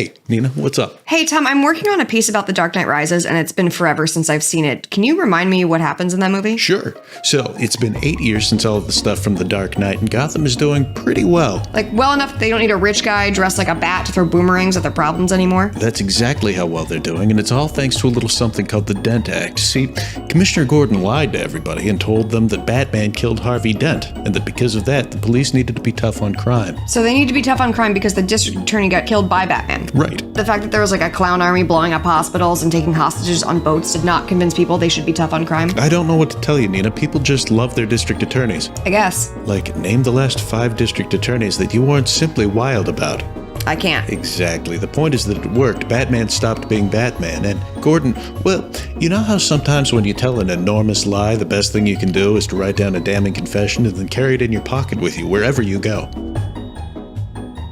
Hey, Nina, what's up? Hey, Tom, I'm working on a piece about The Dark Knight Rises, and it's been forever since I've seen it. Can you remind me what happens in that movie? Sure. So, it's been 8 years since all of the stuff from The Dark Knight, and Gotham is doing pretty well. Like, well enough that they don't need a rich guy dressed like a bat to throw boomerangs at their problems anymore? That's exactly how well they're doing, and it's all thanks to a little something called the Dent Act. See, Commissioner Gordon lied to everybody and told them that Batman killed Harvey Dent, and that because of that, the police needed to be tough on crime. So they need to be tough on crime because the district attorney got killed by Batman. Right. The fact that there was like a clown army blowing up hospitals and taking hostages on boats did not convince people they should be tough on crime. I don't know what to tell you, Nina. People just love their district attorneys. I guess. Like, name the last 5 district attorneys that you weren't simply wild about. I can't. Exactly. The point is that it worked. Batman stopped being Batman, and Gordon, well, you know how sometimes when you tell an enormous lie, the best thing you can do is to write down a damning confession and then carry it in your pocket with you wherever you go?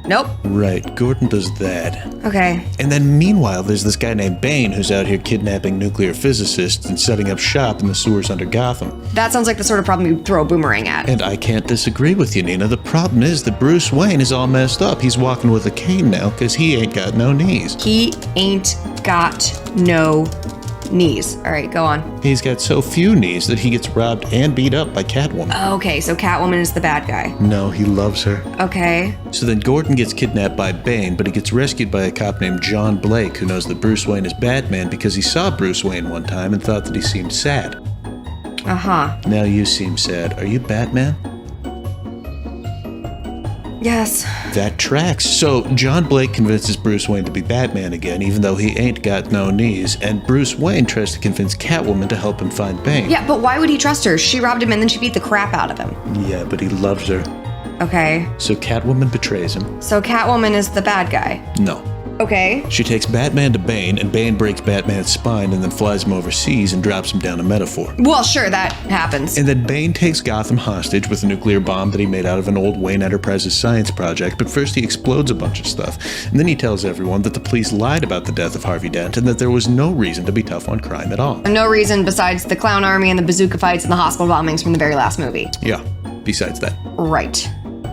Nope. Right, Gordon does that. Okay. And then meanwhile, there's this guy named Bane who's out here kidnapping nuclear physicists and setting up shop in the sewers under Gotham. That sounds like the sort of problem you'd throw a boomerang at. And I can't disagree with you, Nina. The problem is that Bruce Wayne is all messed up. He's walking with a cane now because he ain't got no knees. He ain't got no knees. All right, go on. He's got so few knees that he gets robbed and beat up by Catwoman. Okay, so Catwoman is the bad guy. No, he loves her. Okay. So then Gordon gets kidnapped by Bane, but he gets rescued by a cop named John Blake who knows that Bruce Wayne is Batman because he saw Bruce Wayne one time and thought that he seemed sad. Uh-huh. Now you seem sad. Are you Batman? Yes. That tracks. So John Blake convinces Bruce Wayne to be Batman again, even though he ain't got no knees, and Bruce Wayne tries to convince Catwoman to help him find Bane. Yeah, but why would he trust her? She robbed him and then she beat the crap out of him. Yeah, but he loves her. Okay. So Catwoman betrays him. So Catwoman is the bad guy. No. Okay. She takes Batman to Bane, and Bane breaks Batman's spine and then flies him overseas and drops him down a metaphor. Well, sure, that happens. And then Bane takes Gotham hostage with a nuclear bomb that he made out of an old Wayne Enterprises science project, but first he explodes a bunch of stuff. And then he tells everyone that the police lied about the death of Harvey Dent and that there was no reason to be tough on crime at all. No reason besides the clown army and the bazooka fights and the hospital bombings from the very last movie. Yeah, besides that. Right.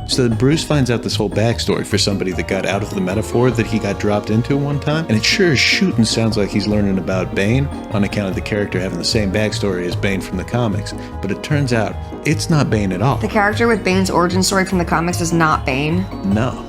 So then Bruce finds out this whole backstory for somebody that got out of the metaphor that he got dropped into one time, and it sure as shootin' sounds like he's learning about Bane on account of the character having the same backstory as Bane from the comics. But it turns out, it's not Bane at all. The character with Bane's origin story from the comics is not Bane. No,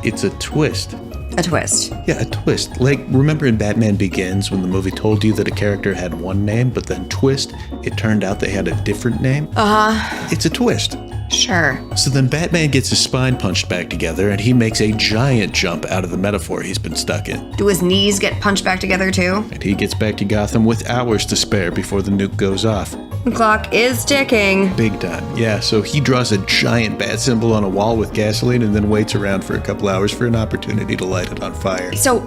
it's a twist. A twist. Yeah, a twist. Like, remember in Batman Begins when the movie told you that a character had one name, but then twist, it turned out they had a different name? Uh-huh. It's a twist. Sure. So then Batman gets his spine punched back together, and he makes a giant jump out of the metaphor he's been stuck in. Do his knees get punched back together too? And he gets back to Gotham with hours to spare before the nuke goes off. The clock is ticking. Big time. Yeah, so he draws a giant bat symbol on a wall with gasoline and then waits around for a couple hours for an opportunity to light it on fire. So,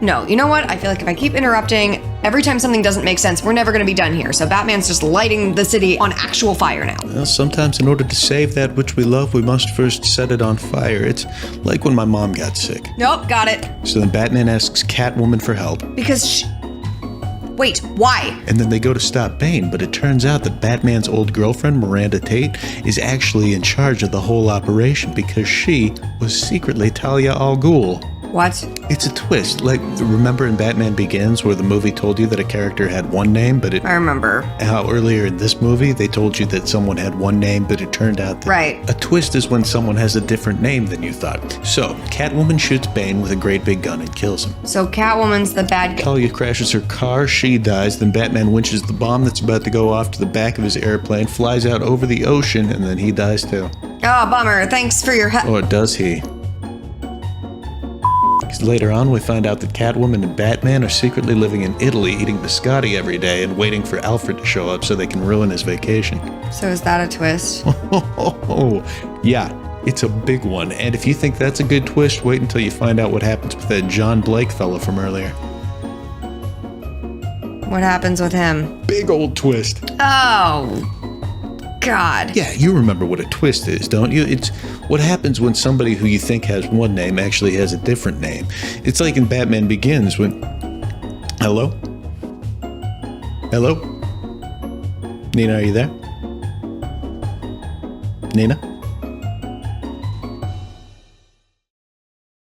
no, you know what? I feel like if I keep interrupting, every time something doesn't make sense, we're never going to be done here. So Batman's just lighting the city on actual fire now. Well, sometimes in order to save that which we love, we must first set it on fire. It's like when my mom got sick. Nope, got it. So then Batman asks Catwoman for help. Because Wait, why? And then they go to stop Bane, but it turns out that Batman's old girlfriend, Miranda Tate, is actually in charge of the whole operation because she was secretly Talia al Ghul. What? It's a twist. Like, remember in Batman Begins where the movie told you that a character had one name, but I remember. How earlier in this movie they told you that someone had one name, but it turned out that... Right. A twist is when someone has a different name than you thought. So, Catwoman shoots Bane with a great big gun and kills him. So Catwoman's the bad guy. Talia crashes her car, she dies, then Batman winches the bomb that's about to go off to the back of his airplane, flies out over the ocean, and then he dies too. Oh, bummer. Thanks for your help. Or does he? Later on, we find out that Catwoman and Batman are secretly living in Italy eating biscotti every day and waiting for Alfred to show up so they can ruin his vacation. So is that a twist? Yeah, it's a big one. And if you think that's a good twist, wait until you find out what happens with that John Blake fella from earlier. What happens with him? Big old twist. Oh, God. Yeah, you remember what a twist is, don't you? It's what happens when somebody who you think has one name actually has a different name. It's like in Batman Begins when... Hello? Hello? Nina, are you there? Nina?